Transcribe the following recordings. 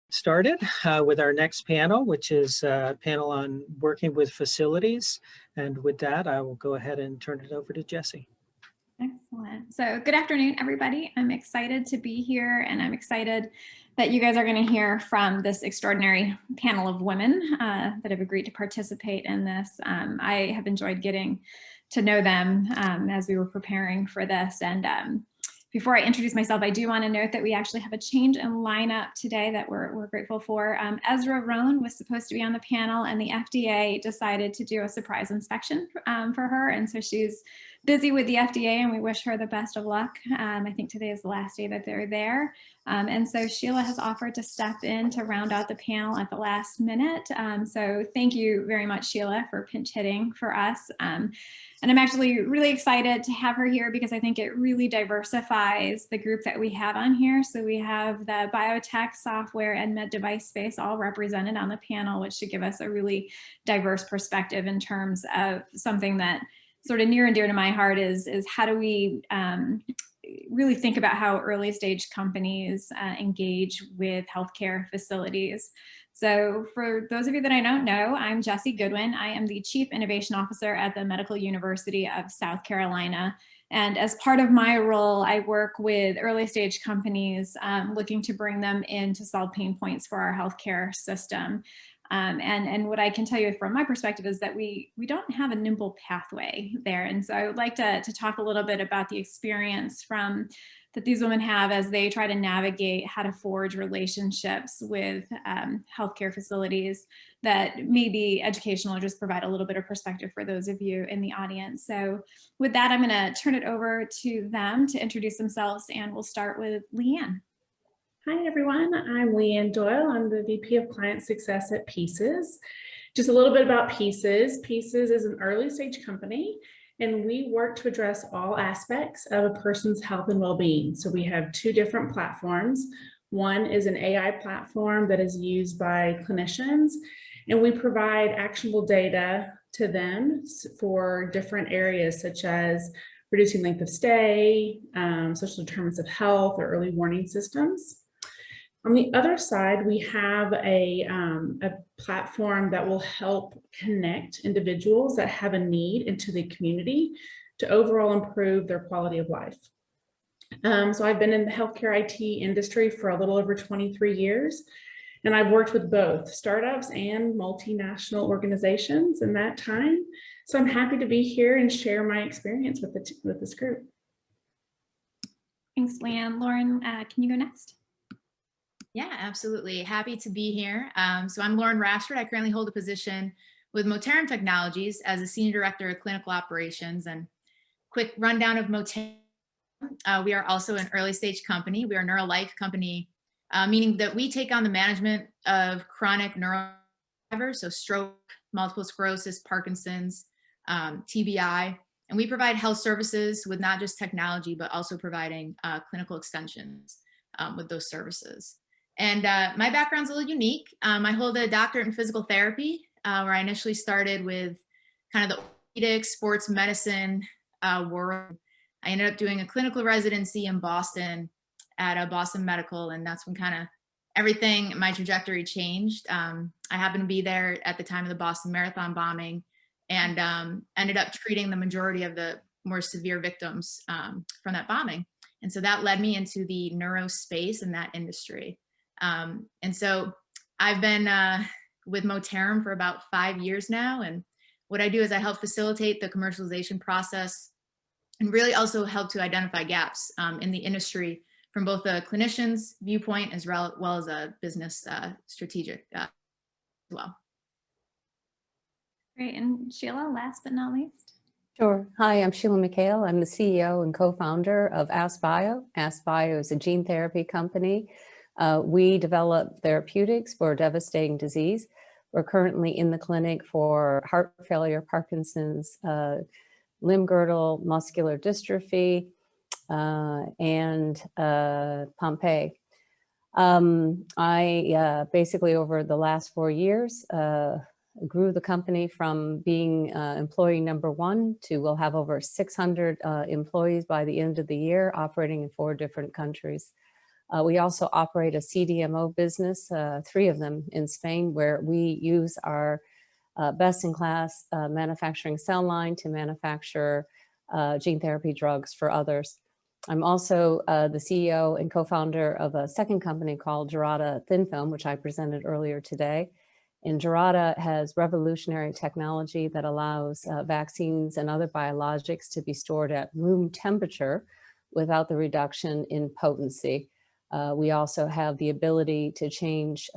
started with our next panel, which is a panel on working with facilities. And with that, I will go ahead and turn it over to Jessie. Excellent. So good afternoon, everybody. I'm excited to be here, and I'm excited that you guys are going to hear from this extraordinary panel of women that have agreed to participate in this. I have enjoyed getting to know them as we were preparing for this. And before I introduce myself, I do want to note that we actually have a change in lineup today that we're grateful for. Esra Roan was supposed to be on the panel, and the FDA decided to do a surprise inspection for her. And so she's busy with the FDA, and we wish her the best of luck. I think today is the last day that they're there. And so Sheila has offered to step in to round out the panel at the last minute. So thank you very much, Sheila, for pinch hitting for us. And I'm actually really excited to have her here because I think it really diversifies the group that we have on here. So we have the biotech, software, and med device space all represented on the panel, which should give us a really diverse perspective in terms of something that sort of near and dear to my heart is how do we really think about how early stage companies engage with healthcare facilities. So for those of you that I don't know, I'm Jessie Goodwin. I am the Chief Innovation Officer at the Medical University of South Carolina. And as part of my role, I work with early stage companies looking to bring them in to solve pain points for our healthcare system. And what I can tell you from my perspective is that we don't have a nimble pathway there. And so I would like to talk a little bit about the experience that these women have as they try to navigate how to forge relationships with healthcare facilities that may be educational or just provide a little bit of perspective for those of you in the audience. So with that, I'm going to turn it over to them to introduce themselves, and we'll start with Lehanne. Hi, everyone. I'm Lehanne Doyle. I'm the VP of Client Success at Pieces. Just a little bit about Pieces. Pieces is an early stage company, and we work to address all aspects of a person's health and well-being. So we have two different platforms. One is an AI platform that is used by clinicians, and we provide actionable data to them for different areas such as reducing length of stay, social determinants of health, or early warning systems. On the other side, we have a platform that will help connect individuals that have a need into the community to overall improve their quality of life. So I've been in the healthcare IT industry for a little over 23 years, and I've worked with both startups and multinational organizations in that time. So I'm happy to be here and share my experience with this group. Thanks, Lehanne. Lauren, can you go next? Yeah, absolutely. Happy to be here. So I'm Lauren Rashford. I currently hold a position with Moterum Technologies as a Senior Director of Clinical Operations. And quick rundown of Moterum. We are also an early stage company. We are a neuro-like company, meaning that we take on the management of chronic neuro drivers, so stroke, multiple sclerosis, Parkinson's, TBI. And we provide health services with not just technology, but also providing clinical extensions with those services. And my background's a little unique. I hold a doctorate in physical therapy, where I initially started with kind of the orthopedic sports medicine world. I ended up doing a clinical residency in Boston at Boston Medical, and that's when kind of everything, my trajectory changed. I happened to be there at the time of the Boston Marathon bombing, and ended up treating the majority of the more severe victims from that bombing. And so that led me into the neuro space in that industry. And so I've been with Moterum for about 5 years now. And what I do is I help facilitate the commercialization process and really also help to identify gaps in the industry from both a clinician's viewpoint as well as a business strategic as well. Great. And Sheila, last but not least. Sure. Hi, I'm Sheila McHale. I'm the CEO and co-founder of AskBio. AskBio is a gene therapy company. We develop therapeutics for devastating disease. We're currently in the clinic for heart failure, Parkinson's, limb girdle, muscular dystrophy, and Pompe. I basically over the last 4 years grew the company from being employee number 1 to we'll have over 600 employees by the end of the year operating in 4 different countries. We also operate a CDMO business, 3 of them in Spain, where we use our best-in-class manufacturing cell line to manufacture gene therapy drugs for others. I'm also the CEO and co-founder of a second company called Gerada Thin Film, which I presented earlier today. And Gerada has revolutionary technology that allows vaccines and other biologics to be stored at room temperature without the reduction in potency. We also have the ability to change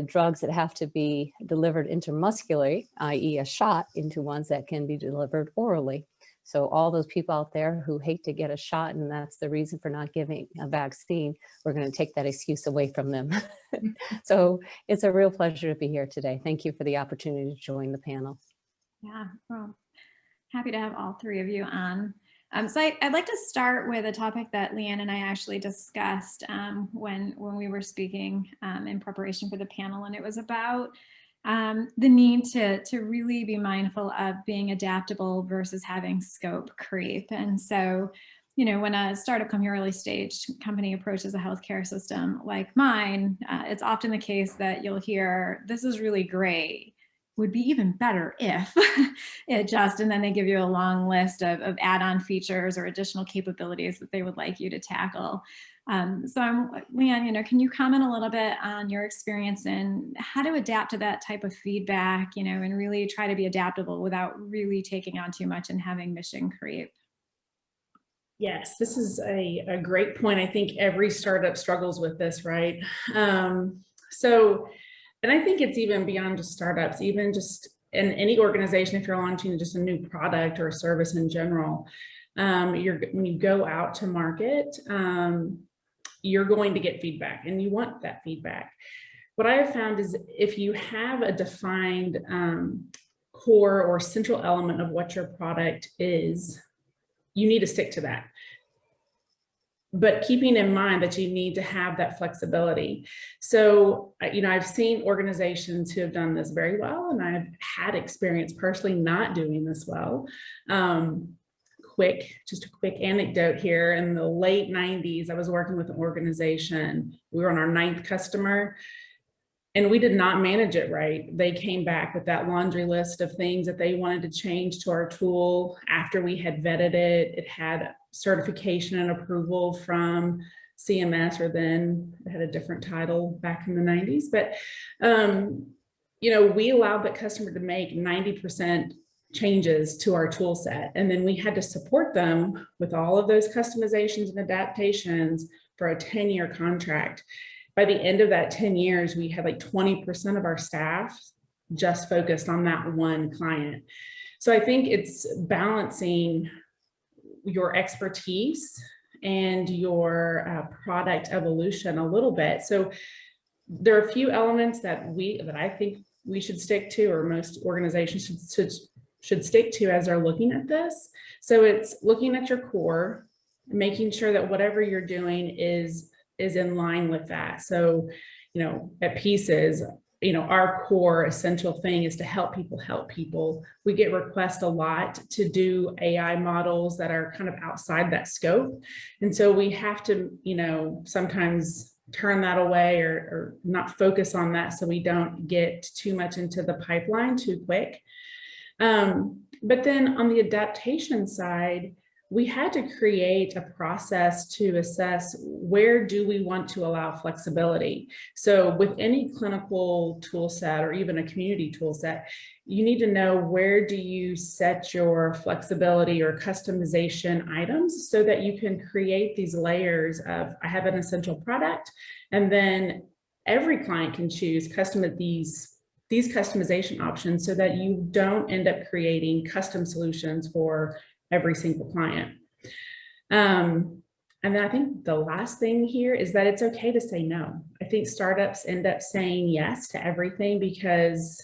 drugs that have to be delivered intramuscularly, i.e. a shot, into ones that can be delivered orally. So all those people out there who hate to get a shot, and that's the reason for not giving a vaccine, we're going to take that excuse away from them. So it's a real pleasure to be here today. Thank you for the opportunity to join the panel. Yeah, well, happy to have all 3 of you on. So I'd like to start with a topic that Lehanne and I actually discussed when we were speaking in preparation for the panel, and it was about the need to really be mindful of being adaptable versus having scope creep. And so, you know, when a startup company, early stage company approaches a healthcare system like mine, it's often the case that you'll hear, this is really great, would be even better if it just, and then they give you a long list of add-on features or additional capabilities that they would like you to tackle. So Lehanne, you know, can you comment a little bit on your experience in how to adapt to that type of feedback, you know, and really try to be adaptable without really taking on too much and having mission creep? Yes, this is a great point. I think every startup struggles with this, right? And I think it's even beyond just startups, even just in any organization, if you're launching just a new product or a service in general, when you go out to market, you're going to get feedback and you want that feedback. What I have found is if you have a defined core or central element of what your product is, you need to stick to that. But keeping in mind that you need to have that flexibility. So, you know, I've seen organizations who have done this very well, and I've had experience personally not doing this well. Just a quick anecdote here. In the late 90s, I was working with an organization. We were on our 9th customer, and we did not manage it right. They came back with that laundry list of things that they wanted to change to our tool after we had vetted it. It had certification and approval from CMS, or then it had a different title back in the 90s. But, you know, we allowed that customer to make 90% changes to our tool set. And then we had to support them with all of those customizations and adaptations for a 10-year contract. By the end of that 10 years, we had like 20% of our staff just focused on that one client. So I think it's balancing your expertise and your product evolution a little bit. So there are a few elements that I think we should stick to, or most organizations should stick to as they're looking at this. So it's looking at your core, making sure that whatever you're doing is in line with that. So, you know, at Pieces, you know, our core essential thing is to help people. We get requests a lot to do AI models that are kind of outside that scope. And so we have to, you know, sometimes turn that away or not focus on that so we don't get too much into the pipeline too quick. But then on the adaptation side, we had to create a process to assess where do we want to allow flexibility. So with any clinical tool set or even a community tool set, you need to know where do you set your flexibility or customization items so that you can create these layers of, I have an essential product, and then every client can choose these customization options so that you don't end up creating custom solutions for every single client. And then I think the last thing here is that it's okay to say no. I think startups end up saying yes to everything because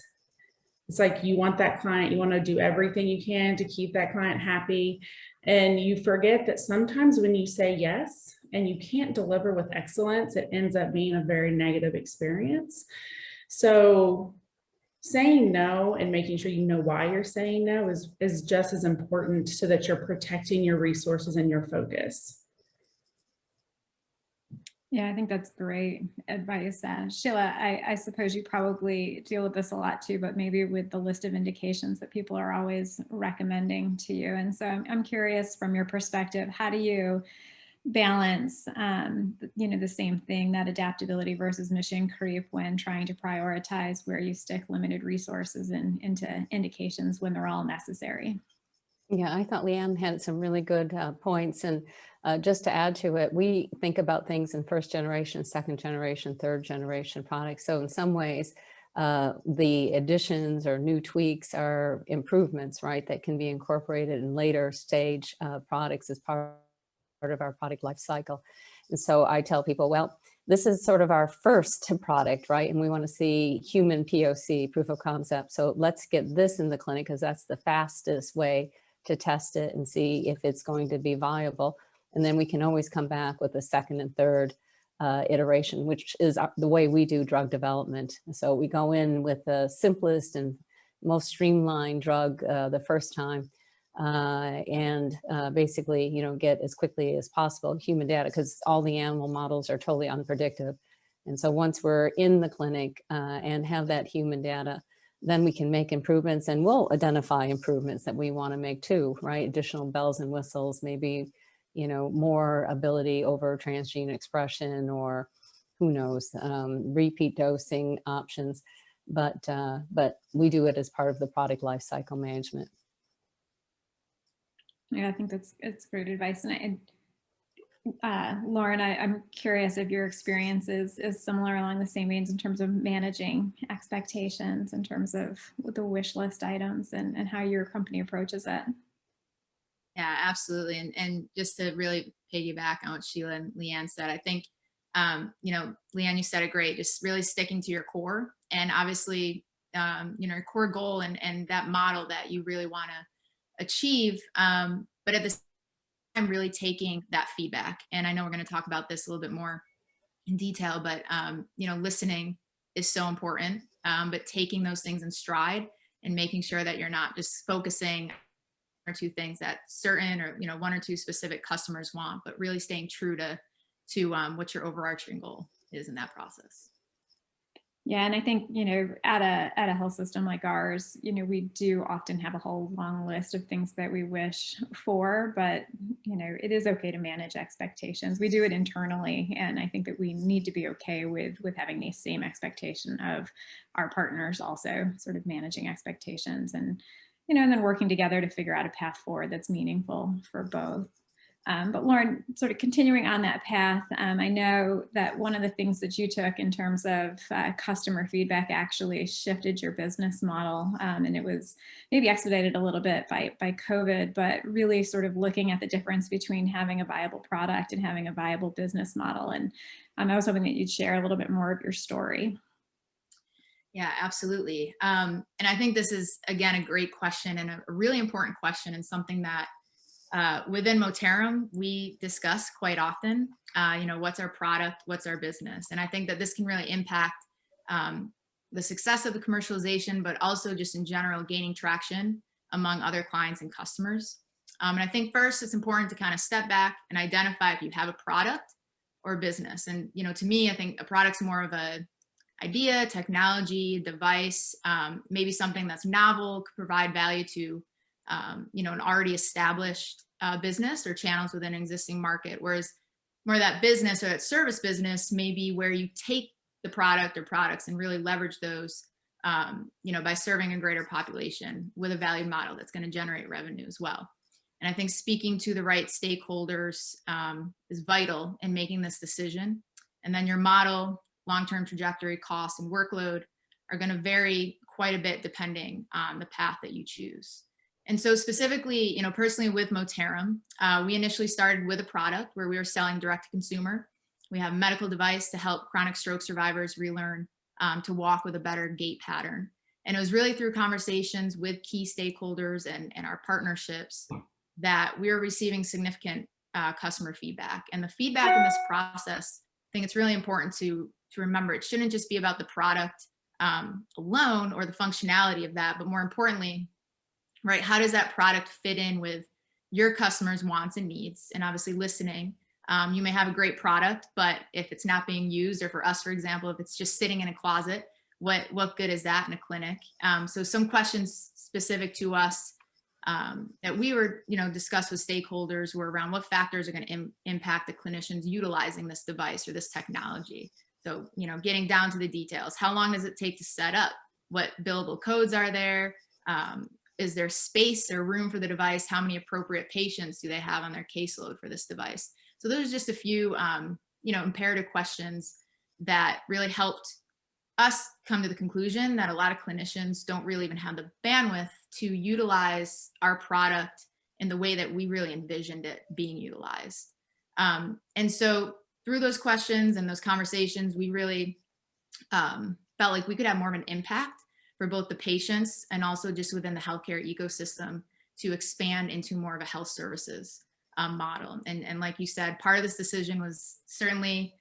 it's like you want that client, you want to do everything you can to keep that client happy. And you forget that sometimes when you say yes and you can't deliver with excellence, it ends up being a very negative experience. So saying no and making sure you know why you're saying no is just as important so that you're protecting your resources and your focus. Yeah, I think that's great advice. Sheila, I suppose you probably deal with this a lot too, but maybe with the list of indications that people are always recommending to you. And so I'm curious from your perspective, how do you balance, the same thing, that adaptability versus mission creep when trying to prioritize where you stick limited resources into indications when they're all necessary? Yeah, I thought Lehanne had some really good points. And just to add to it, we think about things in first generation, second generation, third generation products. So in some ways, the additions or new tweaks are improvements, right, that can be incorporated in later stage products as part of our product life cycle. And so I tell people, well, this is sort of our first product, right? And we want to see human POC, proof of concept. So let's get this in the clinic because that's the fastest way to test it and see if it's going to be viable. And then we can always come back with a second and third iteration, which is the way we do drug development. So we go in with the simplest and most streamlined drug the first time and basically, get as quickly as possible human data because all the animal models are totally unpredictable. And so once we're in the clinic and have that human data, then we can make improvements and we'll identify improvements that we want to make too, right? Additional bells and whistles, maybe, more ability over transgene expression or who knows, repeat dosing options. But we do it as part of the product lifecycle management. Yeah, I think it's great advice. And Lauren, I'm curious if your experience is similar along the same veins in terms of managing expectations, in terms of the wish list items and how your company approaches it. Yeah, absolutely. And just to really piggyback on what Sheila and Lehanne said, I think, Lehanne, you said it great, just really sticking to your core and obviously, your core goal and that model that you really want to achieve. But at the same time, really taking that feedback. And I know we're going to talk about this a little bit more in detail, but, listening is so important, but taking those things in stride and making sure that you're not just focusing or two things that certain or one or two specific customers want, but really staying true to what your overarching goal is in that process. Yeah, and I think at a health system like ours, we do often have a whole long list of things that we wish for, but it is okay to manage expectations. We do it internally, and I think that we need to be okay with having the same expectation of our partners also sort of managing expectations and and then working together to figure out a path forward that's meaningful for both. But Lauren, sort of continuing on that path, I know that one of the things that you took in terms of customer feedback actually shifted your business model, and it was maybe expedited a little bit by COVID, but really sort of looking at the difference between having a viable product and having a viable business model. And I was hoping that you'd share a little bit more of your story. Yeah, absolutely. And I think this is, again, a great question and a really important question and something that within Moterum, we discuss quite often, what's our product, what's our business. And I think that this can really impact the success of the commercialization, but also just in general, gaining traction among other clients and customers. And I think first it's important to kind of step back and identify if you have a product or a business. And, to me, I think a product's more of a idea, technology, device, maybe something that's novel, could provide value to an already established business or channels within an existing market. Whereas more that business or that service business may be where you take the product or products and really leverage those, by serving a greater population with a value model that's going to generate revenue as well. And I think speaking to the right stakeholders is vital in making this decision. And then your model, long-term trajectory, cost, and workload are going to vary quite a bit depending on the path that you choose. And so specifically, personally with Moterum, we initially started with a product where we were selling direct to consumer. We have a medical device to help chronic stroke survivors relearn to walk with a better gait pattern. And it was really through conversations with key stakeholders and our partnerships that we were receiving significant customer feedback. And the feedback in this process, I think it's really important to remember, it shouldn't just be about the product alone or the functionality of that, but more importantly, right, how does that product fit in with your customers' wants and needs? And obviously listening You may have a great product, but if it's not being used, or for us, for example, if it's just sitting in a closet, what good is that in a clinic? So some questions specific to us that we were, discussed with stakeholders were around what factors are going to impact the clinicians utilizing this device or this technology. So, getting down to the details. How long does it take to set up? What billable codes are there? Is there space or room for the device? How many appropriate patients do they have on their caseload for this device? So those are just a few, imperative questions that really helped us come to the conclusion that a lot of clinicians don't really even have the bandwidth to utilize our product in the way that we really envisioned it being utilized. And so through those questions and those conversations, we really felt like we could have more of an impact for both the patients and also just within the healthcare ecosystem to expand into more of a health services model. And like you said, part of this decision was certainly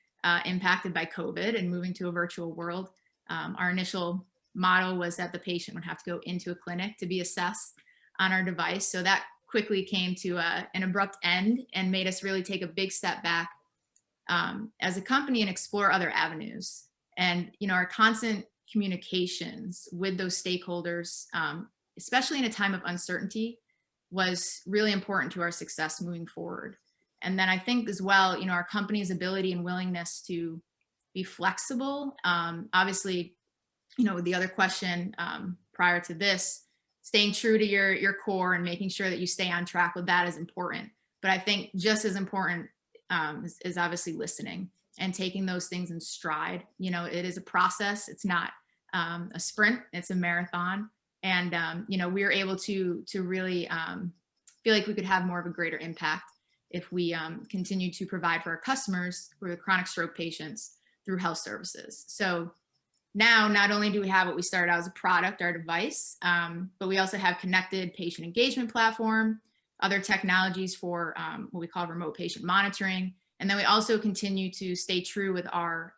impacted by COVID and moving to a virtual world. Our initial model was that the patient would have to go into a clinic to be assessed on our device. So that quickly came to an abrupt end and made us really take a big step back as a company and explore other avenues. And, our constant communications with those stakeholders, especially in a time of uncertainty, was really important to our success moving forward. And then I think as well, our company's ability and willingness to be flexible. Obviously, with the other question prior to this, staying true to your core and making sure that you stay on track with that is important. But I think just as important is obviously listening and taking those things in stride. It is a process. It's not a sprint. It's a marathon. And we were able to really feel like we could have more of a greater impact if we continue to provide for our customers, for the chronic stroke patients, through health services. So now, not only do we have what we started out as a product, our device, but we also have connected patient engagement platform, other technologies for what we call remote patient monitoring. And then we also continue to stay true with our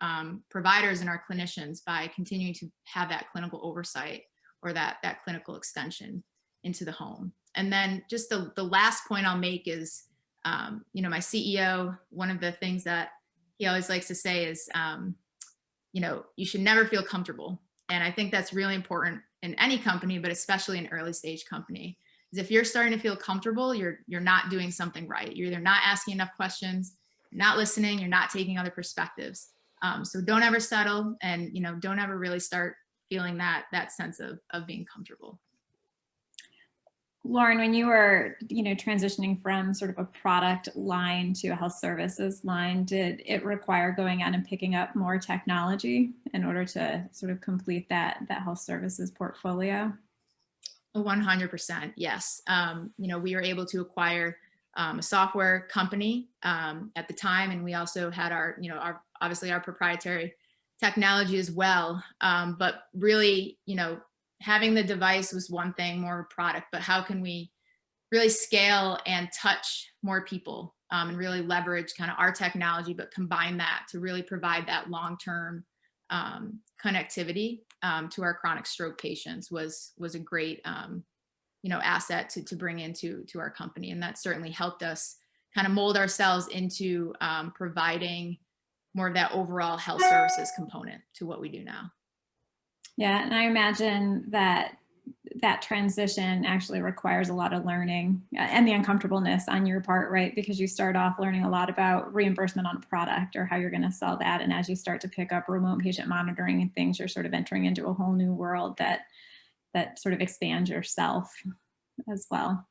providers and our clinicians by continuing to have that clinical oversight or that clinical extension into the home. And then just the last point I'll make is, my CEO, one of the things that he always likes to say is, you should never feel comfortable. And I think that's really important in any company, but especially an early stage company, is if you're starting to feel comfortable, you're not doing something right. You're either not asking enough questions, you're not listening, you're not taking other perspectives. So don't ever settle, and don't ever really start feeling that sense of being comfortable. Lauren, when you were, transitioning from sort of a product line to a health services line, did it require going out and picking up more technology in order to sort of complete that health services portfolio? 100%, yes. We were able to acquire a software company at the time, and we also had our obviously our proprietary technology as well. But really, having the device was one thing, more of a product, but how can we really scale and touch more people and really leverage kind of our technology, but combine that to really provide that long-term connectivity to our chronic stroke patients was a great, asset to bring into our company. And that certainly helped us kind of mold ourselves into providing more of that overall health services component to what we do now. Yeah, and I imagine that transition actually requires a lot of learning and the uncomfortableness on your part, right? Because you start off learning a lot about reimbursement on a product or how you're going to sell that. And as you start to pick up remote patient monitoring and things, you're sort of entering into a whole new world that sort of expands yourself as well.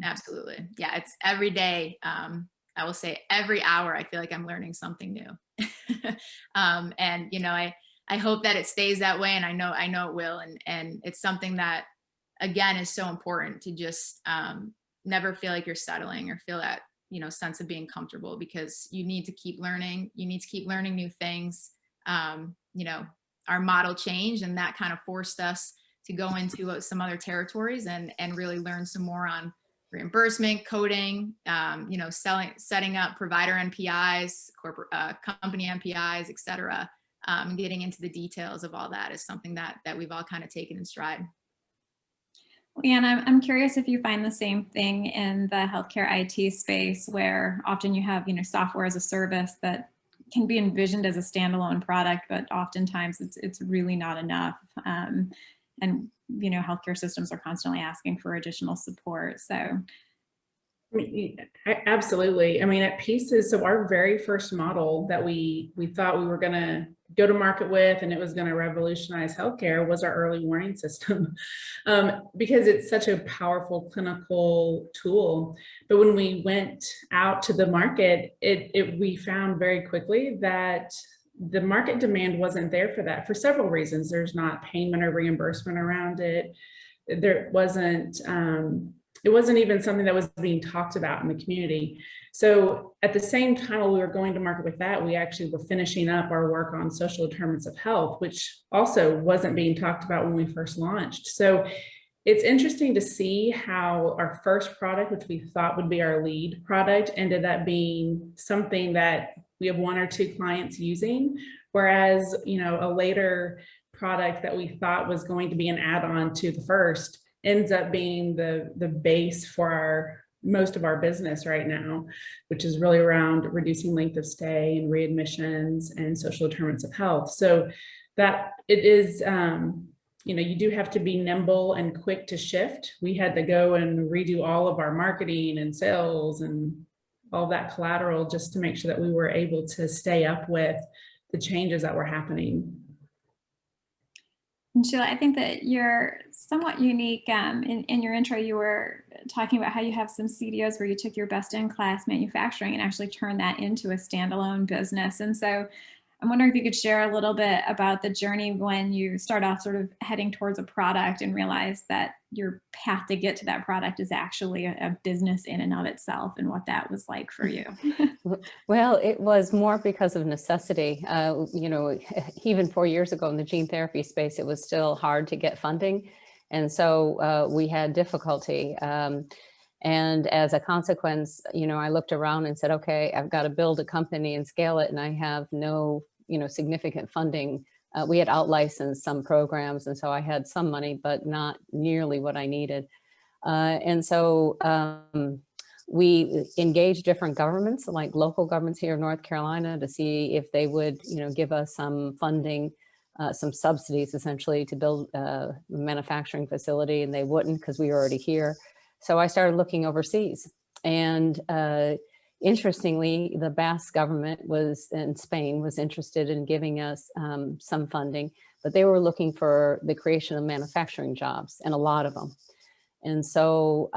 Absolutely. Yeah, it's every day. I will say every hour, I feel like I'm learning something new. And, I hope that it stays that way, and I know it will. And it's something that, again, is so important to just never feel like you're settling or feel that, sense of being comfortable, because you need to keep learning. You need to keep learning new things. Our model changed, and that kind of forced us to go into some other territories and really learn some more on reimbursement, coding, setting up provider NPIs, corporate company NPIs, et cetera. Getting into the details of all that is something that we've all kind of taken in stride. Leanne, I'm curious if you find the same thing in the healthcare IT space, where often you have, software as a service that can be envisioned as a standalone product, but oftentimes it's really not enough. And healthcare systems are constantly asking for additional support. So. Absolutely. I mean, at Pieces, so our very first model that we thought we were going to go to market with, and it was going to revolutionize healthcare, was our early warning system, because it's such a powerful clinical tool. But when we went out to the market, we found very quickly that the market demand wasn't there for that, for several reasons. There's not payment or reimbursement around it. There wasn't. It wasn't even something that was being talked about in the community. So at the same time we were going to market with that, we actually were finishing up our work on social determinants of health, which also wasn't being talked about when we first launched. So it's interesting to see how our first product, which we thought would be our lead product, ended up being something that we have 1 or 2 clients using, whereas, a later product that we thought was going to be an add-on to the first ends up being the base for most of our business right now, which is really around reducing length of stay and readmissions and social determinants of health. So that it is, you do have to be nimble and quick to shift. We had to go and redo all of our marketing and sales and all that collateral just to make sure that we were able to stay up with the changes that were happening. And Sheila, I think that you're somewhat unique. In your intro, you were talking about how you have some CDOs where you took your best-in-class manufacturing and actually turned that into a standalone business. And so I'm wondering if you could share a little bit about the journey when you start off sort of heading towards a product and realize that your path to get to that product is actually a business in and of itself, and what that was like for you. Well, it was more because of necessity. Even 4 years ago in the gene therapy space, it was still hard to get funding. And so we had difficulty. And as a consequence, I looked around and said, okay, I've got to build a company and scale it. And I have no, significant funding. We had out-licensed some programs. And so I had some money, but not nearly what I needed. And so we engaged different governments, like local governments here in North Carolina, to see if they would, give us some funding, some subsidies essentially to build a manufacturing facility, and they wouldn't because we were already here. So I started looking overseas, and interestingly, the Basque government in Spain was interested in giving us some funding, but they were looking for the creation of manufacturing jobs, and a lot of them. And so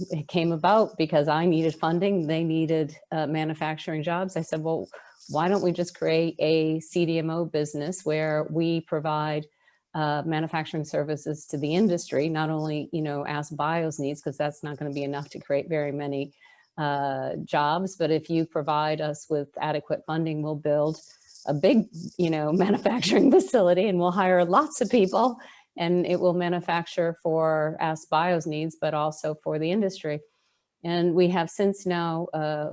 it came about because I needed funding, they needed manufacturing jobs. I said, well, why don't we just create a CDMO business where we provide manufacturing services to the industry, not only, AskBio's needs, because that's not going to be enough to create very many jobs, but if you provide us with adequate funding, we'll build a big, manufacturing facility, and we'll hire lots of people, and it will manufacture for AskBio's needs, but also for the industry. And we have since now,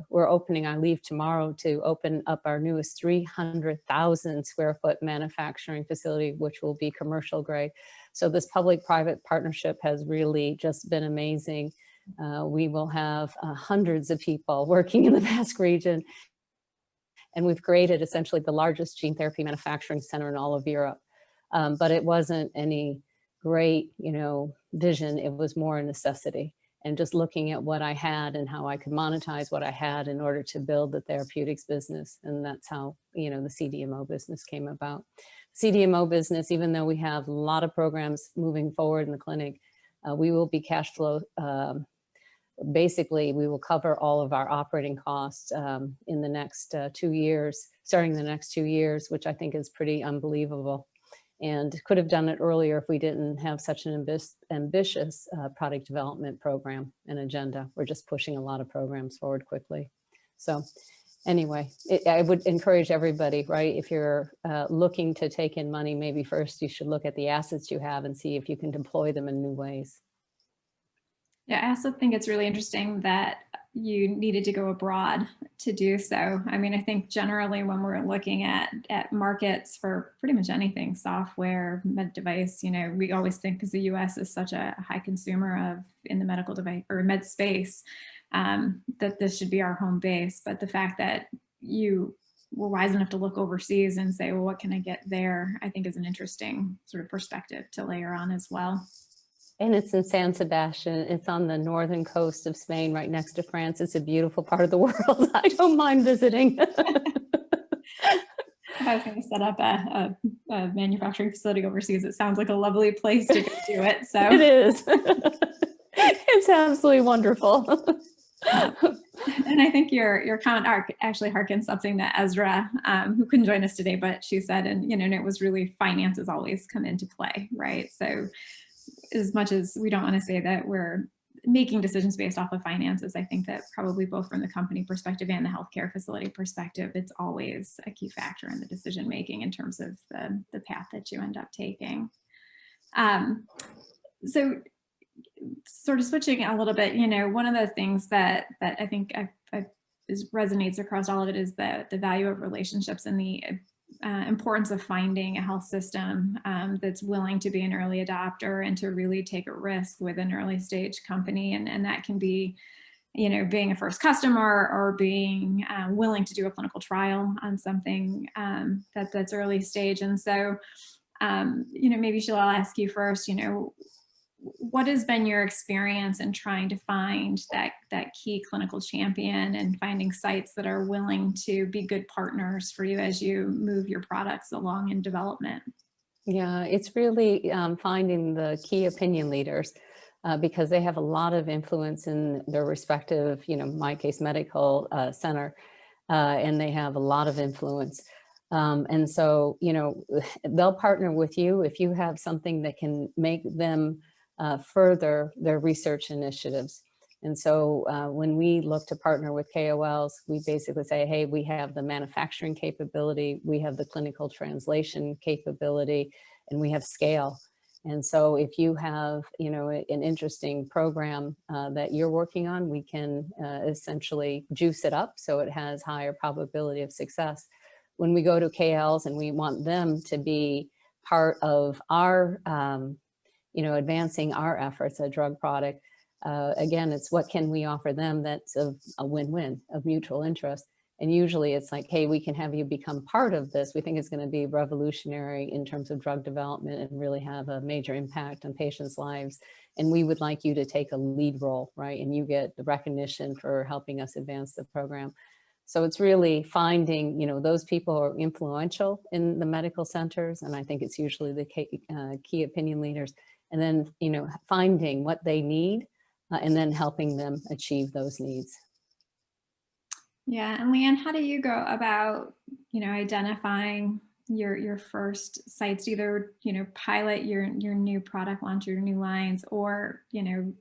we're opening, I leave tomorrow to open up our newest 300,000 square foot manufacturing facility, which will be commercial grade. So this public-private partnership has really just been amazing. We will have hundreds of people working in the Basque region. And we've created essentially the largest gene therapy manufacturing center in all of Europe. But it wasn't any great, vision. It was more a necessity. And just looking at what I had and how I could monetize what I had in order to build the therapeutics business. And that's how, the CDMO business came about. CDMO business, even though we have a lot of programs moving forward in the clinic, we will be cash flow. Basically, we will cover all of our operating costs in the next 2 years, starting the next 2 years, which I think is pretty unbelievable. And could have done it earlier if we didn't have such an ambitious product development program and agenda. We're just pushing a lot of programs forward quickly. So anyway, I would encourage everybody, right? If you're looking to take in money, maybe first you should look at the assets you have and see if you can deploy them in new ways. Yeah, I also think it's really interesting that you needed to go abroad to do so. I mean, I think generally when we're looking at markets for pretty much anything, software, med device, you know, we always think because the US is such a high consumer of in the medical device or med space, that this should be our home base. But the fact that you were wise enough to look overseas and say, well, what can I get there? I think is an interesting sort of perspective to layer on as well. And it's in San Sebastian. It's on the northern coast of Spain, right next to France. It's a beautiful part of the world. I don't mind visiting. If I was going to set up a manufacturing facility overseas, it sounds like a lovely place to go do it. So it is. It's absolutely wonderful. And I think your comment actually harkens something that Esra, who couldn't join us today, but she said, and you know, and it was really finances always come into play, right? So as much as we don't want to say that we're making decisions based off of finances, I think that probably both from the company perspective and the healthcare facility perspective, it's always a key factor in the decision making in terms of the path that you end up taking. So sort of switching a little bit, you know, one of the things that I think resonates across all of it is the value of relationships and the importance of finding a health system that's willing to be an early adopter and to really take a risk with an early stage company. And that can be, you know, being a first customer or being willing to do a clinical trial on something that's early stage. And so, you know, maybe Sheila, I'll ask you first, you know, what has been your experience in trying to find that key clinical champion and finding sites that are willing to be good partners for you as you move your products along in development? Yeah, it's really finding the key opinion leaders because they have a lot of influence in their respective, you know, my case medical center, and they have a lot of influence. And so, you know, they'll partner with you if you have something that can make them further their research initiatives. And so when we look to partner with KOLs, we basically say, hey, we have the manufacturing capability, we have the clinical translation capability, and we have scale. And so if you have, you know, an interesting program that you're working on, we can essentially juice it up so it has higher probability of success. When we go to KOLs and we want them to be part of our you know, advancing our efforts, a drug product. Again, it's what can we offer them that's a win-win of mutual interest. And usually it's like, hey, we can have you become part of this. We think it's going to be revolutionary in terms of drug development and really have a major impact on patients' lives. And we would like you to take a lead role, right? And you get the recognition for helping us advance the program. So it's really finding, you know, those people who are influential in the medical centers. And I think it's usually the key opinion leaders. And then, you know, finding what they need and then helping them achieve those needs. Yeah, and Lehanne, how do you go about, you know, identifying your first sites, either, you know, pilot your new product launch, your new lines, or, you know,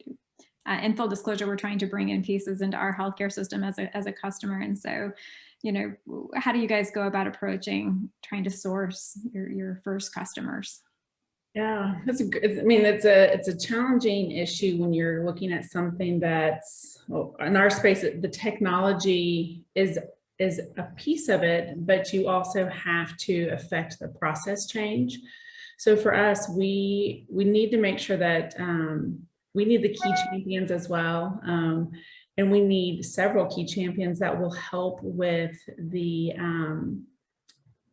in full disclosure, we're trying to bring in pieces into our healthcare system as a customer. And so, you know, how do you guys go about approaching trying to source your first customers? Yeah, that's I mean, it's a challenging issue when you're looking at something that's, well, in our space, the technology is a piece of it, but you also have to affect the process change. So for us, we need to make sure that we need the key champions as well. And we need several key champions that will help with the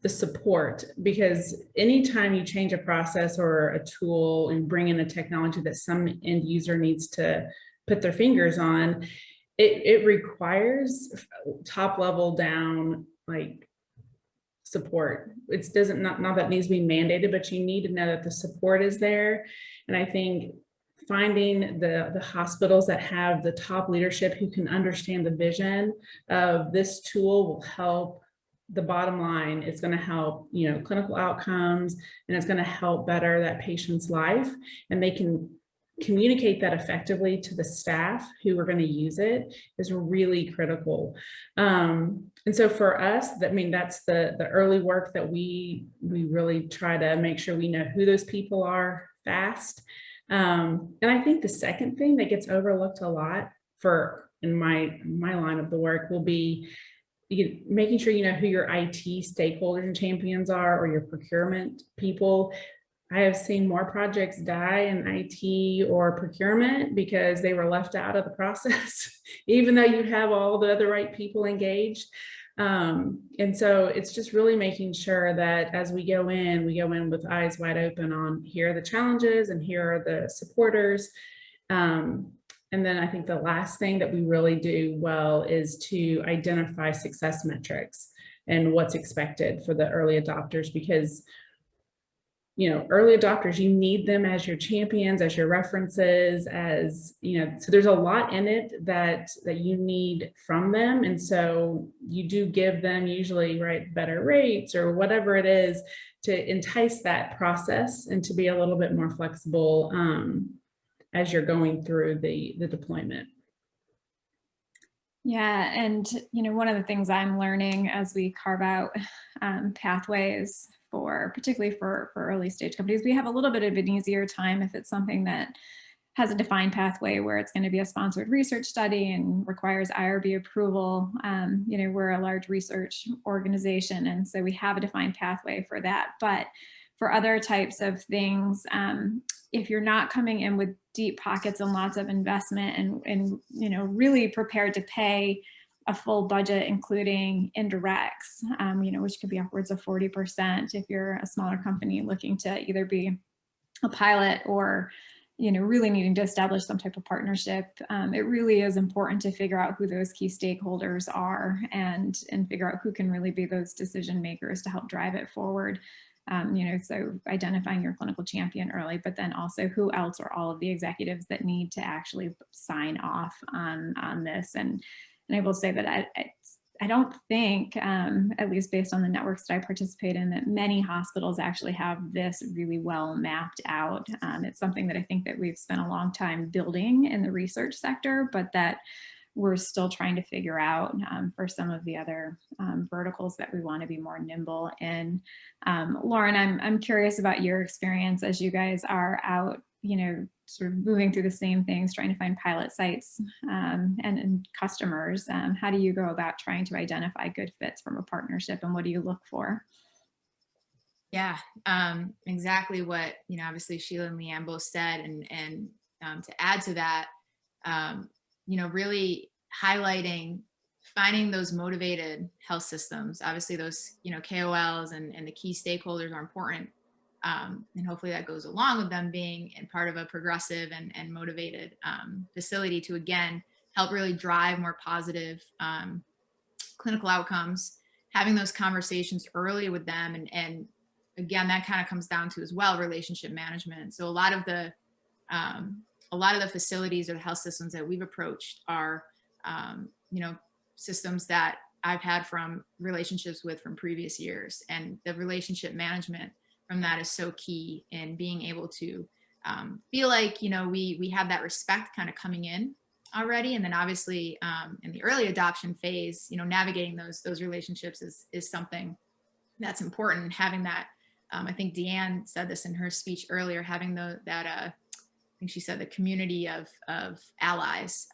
support, because anytime you change a process or a tool and bring in a technology that some end user needs to put their fingers on, it requires top level down, like, support. It doesn't, not that it needs to be mandated, but you need to know that the support is there. And I think finding the hospitals that have the top leadership who can understand the vision of this tool will help. The bottom line, it's going to help, you know, clinical outcomes, and it's going to help better that patient's life, and they can communicate that effectively to the staff who are going to use it is really critical. And so for us, I mean, that's the early work that we really try to make sure we know who those people are fast. And I think the second thing that gets overlooked a lot in my line of the work will be making sure you know who your IT stakeholders and champions are, or your procurement people. I have seen more projects die in IT or procurement because they were left out of the process, even though you have all the other right people engaged. And so it's just really making sure that as we go in with eyes wide open on, here are the challenges and here are the supporters. And then I think the last thing that we really do well is to identify success metrics and what's expected for the early adopters, because early adopters, you need them as your champions, as your references, so there's a lot in it that you need from them. And so you do give them usually better rates or whatever it is to entice that process and to be a little bit more flexible as you're going through the deployment. Yeah, and one of the things I'm learning as we carve out pathways particularly for early stage companies, we have a little bit of an easier time if it's something that has a defined pathway where it's going to be a sponsored research study and requires IRB approval. We're a large research organization, and so we have a defined pathway for that. But for other types of things, if you're not coming in with deep pockets and lots of investment and really prepared to pay a full budget, including indirects, which could be upwards of 40% if you're a smaller company looking to either be a pilot or, really needing to establish some type of partnership. It really is important to figure out who those key stakeholders are and figure out who can really be those decision makers to help drive it forward. So identifying your clinical champion early, but then also who else are all of the executives that need to actually sign off on this. And I will say that I don't think, at least based on the networks that I participate in, that many hospitals actually have this really well mapped out. It's something that I think that we've spent a long time building in the research sector, but that we're still trying to figure out for some of the other verticals that we want to be more nimble in. Lauren, I'm curious about your experience as you guys are out, sort of moving through the same things, trying to find pilot sites and customers. How do you go about trying to identify good fits from a partnership, and what do you look for? Yeah, exactly what, obviously Sheila and Lehanne both said. And to add to that, really highlighting, finding those motivated health systems. Obviously those, KOLs and the key stakeholders are important. And hopefully that goes along with them being part of a progressive and motivated facility to, again, help really drive more positive clinical outcomes, having those conversations early with them. And again, that kind of comes down to as well relationship management. So a lot of the facilities or the health systems that we've approached are, systems that I've had from relationships with from previous years, and the relationship management from that is so key in being able to feel like, we have that respect kind of coming in already. And then obviously in the early adoption phase, navigating those relationships is something that's important. Having that, I think Deanne said this in her speech earlier, having I think she said the community of allies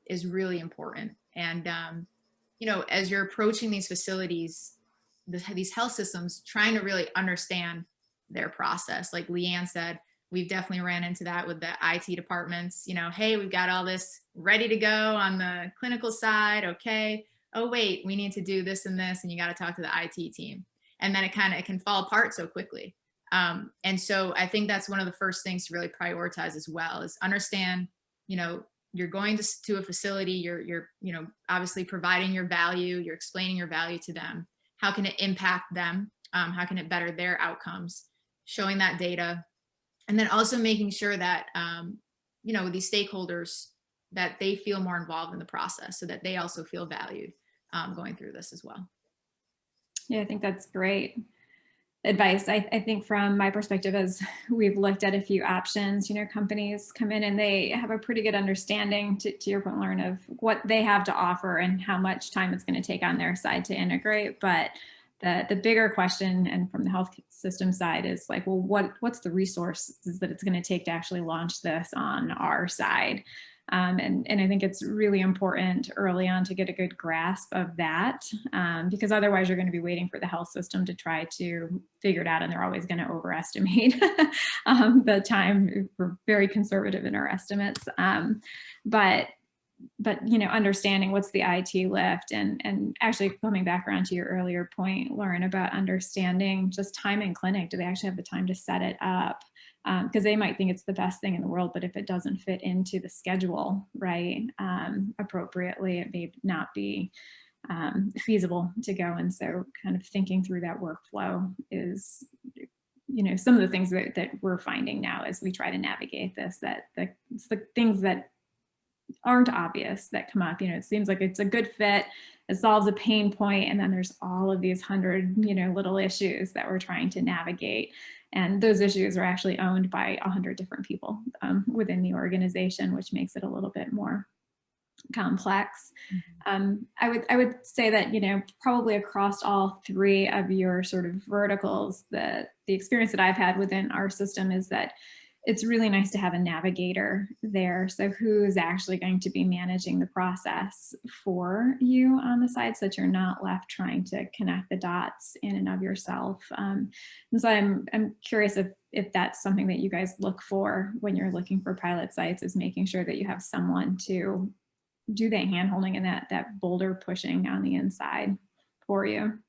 is really important. And, as you're approaching these facilities, these health systems, trying to really understand their process. Like Lehanne said, we've definitely ran into that with the IT departments. Hey, we've got all this ready to go on the clinical side. Okay. Oh, wait, we need to do this and this, and you got to talk to the IT team. And then it can fall apart so quickly. And so I think that's one of the first things to really prioritize as well, is understand, you're going to a facility, you're obviously providing your value, you're explaining your value to them. How can it impact them? How can it better their outcomes? Showing that data. And then also making sure that, these stakeholders, that they feel more involved in the process so that they also feel valued going through this as well. Yeah, I think that's great advice. I think from my perspective, as we've looked at a few options, companies come in and they have a pretty good understanding, to your point, Lauren, of what they have to offer and how much time it's going to take on their side to integrate. But the bigger question, and from the health system side, is like, well, what's the resources that it's going to take to actually launch this on our side? And I think it's really important early on to get a good grasp of that, because otherwise you're going to be waiting for the health system to try to figure it out, and they're always going to overestimate the time. We're very conservative in our estimates, but you know, understanding what's the IT lift, and actually coming back around to your earlier point, Lauren, about understanding just time in clinic. Do they actually have the time to set it up? Because they might think it's the best thing in the world, but if it doesn't fit into the schedule, right, appropriately, it may not be feasible to go. And so kind of thinking through that workflow is, you know, some of the things that we're finding now as we try to navigate this, that it's the things that aren't obvious that come up. You know, it seems like it's a good fit, it solves a pain point, and then there's all of these 100, you know, little issues that we're trying to navigate. And those issues are actually owned by 100 different people within the organization, which makes it a little bit more complex. I would say that, you know, probably across all three of your sort of verticals, the experience that I've had within our system is that it's really nice to have a navigator there. So who's actually going to be managing the process for you on the side, so that you're not left trying to connect the dots in and of yourself. And so I'm curious if that's something that you guys look for when you're looking for pilot sites, is making sure that you have someone to do the hand-holding and that boulder pushing on the inside for you.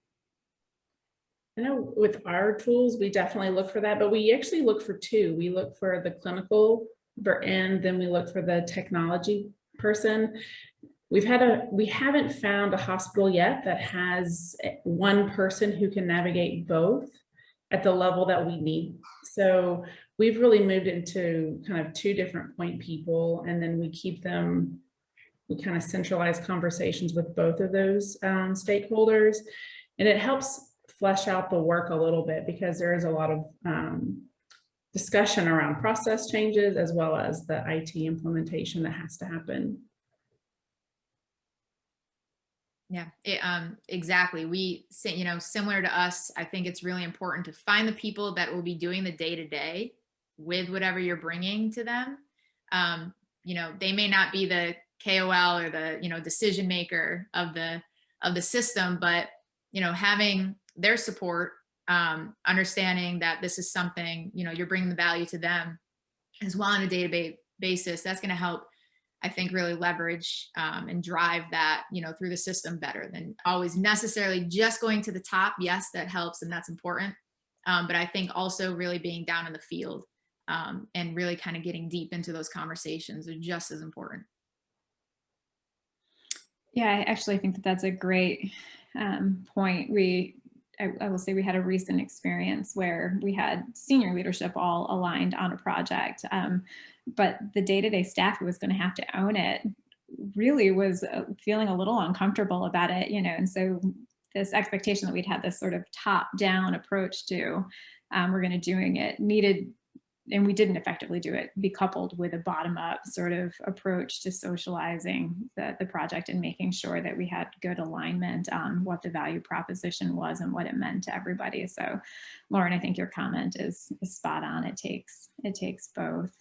I know with our tools, we definitely look for that, but we actually look for two. We look for the clinical and then we look for the technology person. We haven't found a hospital yet that has one person who can navigate both at the level that we need. So we've really moved into kind of two different point people, and then we kind of centralize conversations with both of those stakeholders, and it helps flesh out the work a little bit, because there is a lot of discussion around process changes as well as the IT implementation that has to happen. Yeah, exactly. We say, you know, similar to us, I think it's really important to find the people that will be doing the day-to-day with whatever you're bringing to them. You know, they may not be the KOL or the, you know, decision maker of the system, but, you know, having their support, understanding that this is something, you know, you're bringing the value to them as well on a day-to-day basis, that's going to help, I think, really leverage and drive that, you know, through the system better than always necessarily just going to the top. Yes, that helps and that's important. But I think also really being down in the field and really kind of getting deep into those conversations are just as important. Yeah, I actually think that that's a great point. I will say we had a recent experience where we had senior leadership all aligned on a project, but the day-to-day staff who was going to have to own it really was feeling a little uncomfortable about it, you know, and so this expectation that we'd had this sort of top-down approach to we're going to doing it needed, and we didn't effectively do it, be coupled with a bottom-up sort of approach to socializing the project and making sure that we had good alignment on what the value proposition was and what it meant to everybody. So Lauren, I think your comment is spot on. It takes both.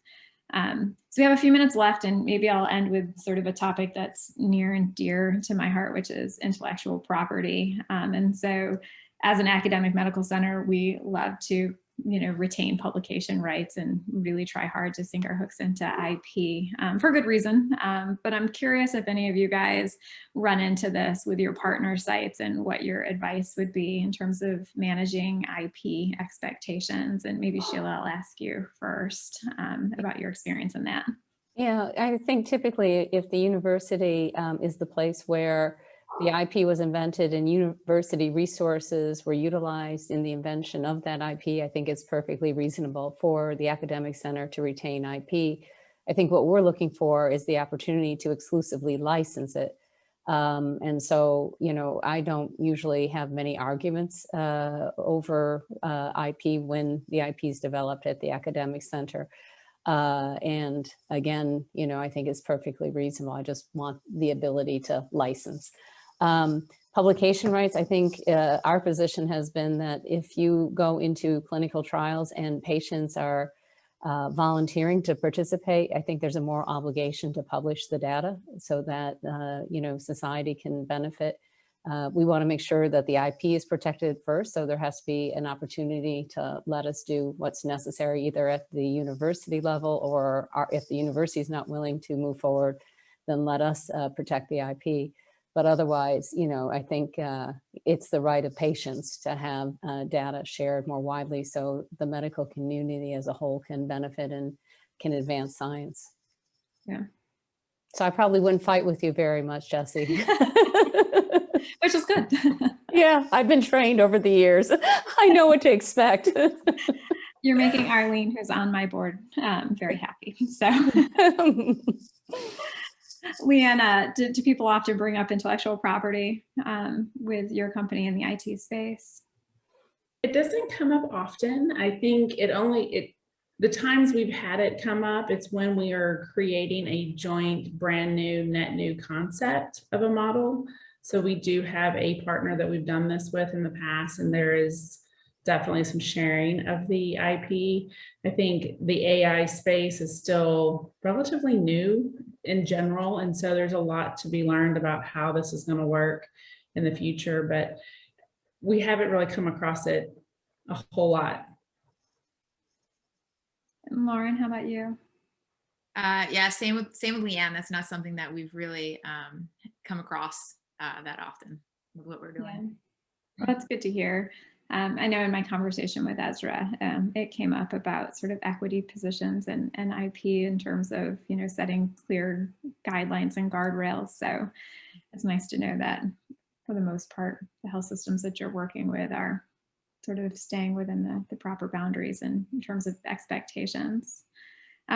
So we have a few minutes left, and maybe I'll end with sort of a topic that's near and dear to my heart, which is intellectual property. And so as an academic medical center, we love to, you know, retain publication rights and really try hard to sink our hooks into IP for good reason. But I'm curious if any of you guys run into this with your partner sites and what your advice would be in terms of managing IP expectations. And maybe Sheila, I'll ask you first about your experience in that. Yeah, I think typically if the university is the place where the IP was invented and university resources were utilized in the invention of that IP, I think it's perfectly reasonable for the academic center to retain IP. I think what we're looking for is the opportunity to exclusively license it. And so, you know, I don't usually have many arguments over IP when the IP is developed at the academic center. And again, you know, I think it's perfectly reasonable. I just want the ability to license. Publication rights, I think our position has been that if you go into clinical trials and patients are volunteering to participate, I think there's a more obligation to publish the data so that, society can benefit. We want to make sure that the IP is protected first, so there has to be an opportunity to let us do what's necessary either at the university level or if the university is not willing to move forward, then let us protect the IP. But otherwise, I think it's the right of patients to have data shared more widely so the medical community as a whole can benefit and can advance science. Yeah. So I probably wouldn't fight with you very much, Jessie. Which is good. Yeah, I've been trained over the years. I know what to expect. You're making Arlene, who's on my board, very happy. So, Lehanne, do people often bring up intellectual property with your company in the IT space? It doesn't come up often. I think the times we've had it come up, it's when we are creating a joint brand new net new concept of a model. So we do have a partner that we've done this with in the past, and there is definitely some sharing of the IP. I think the AI space is still relatively new in general, and so there's a lot to be learned about how this is going to work in the future, but we haven't really come across it a whole lot. And Lauren, how about you? Yeah, same with Lehanne. That's not something that we've really come across that often with what we're doing. Yeah. Well, that's good to hear. I know in my conversation with Esra, it came up about sort of equity positions and IP in terms of, setting clear guidelines and guardrails. So it's nice to know that for the most part, the health systems that you're working with are sort of staying within the proper boundaries in terms of expectations.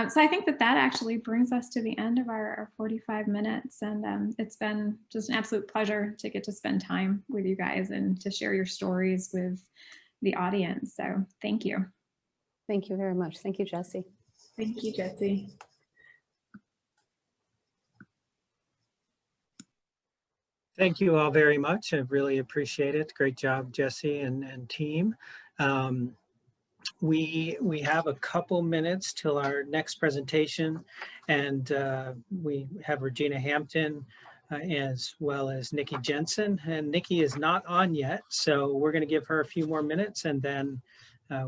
So I think that actually brings us to the end of our 45 minutes. And it's been just an absolute pleasure to get to spend time with you guys and to share your stories with the audience. So thank you. Thank you very much. Thank you, Jessie. Thank you, Jessie. Thank you all very much. I really appreciate it. Great job, Jessie and team. We have a couple minutes till our next presentation, and we have Regina Hampton as well as Nikki Jensen, and Nikki is not on yet, so we're going to give her a few more minutes and then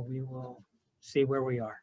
we will see where we are.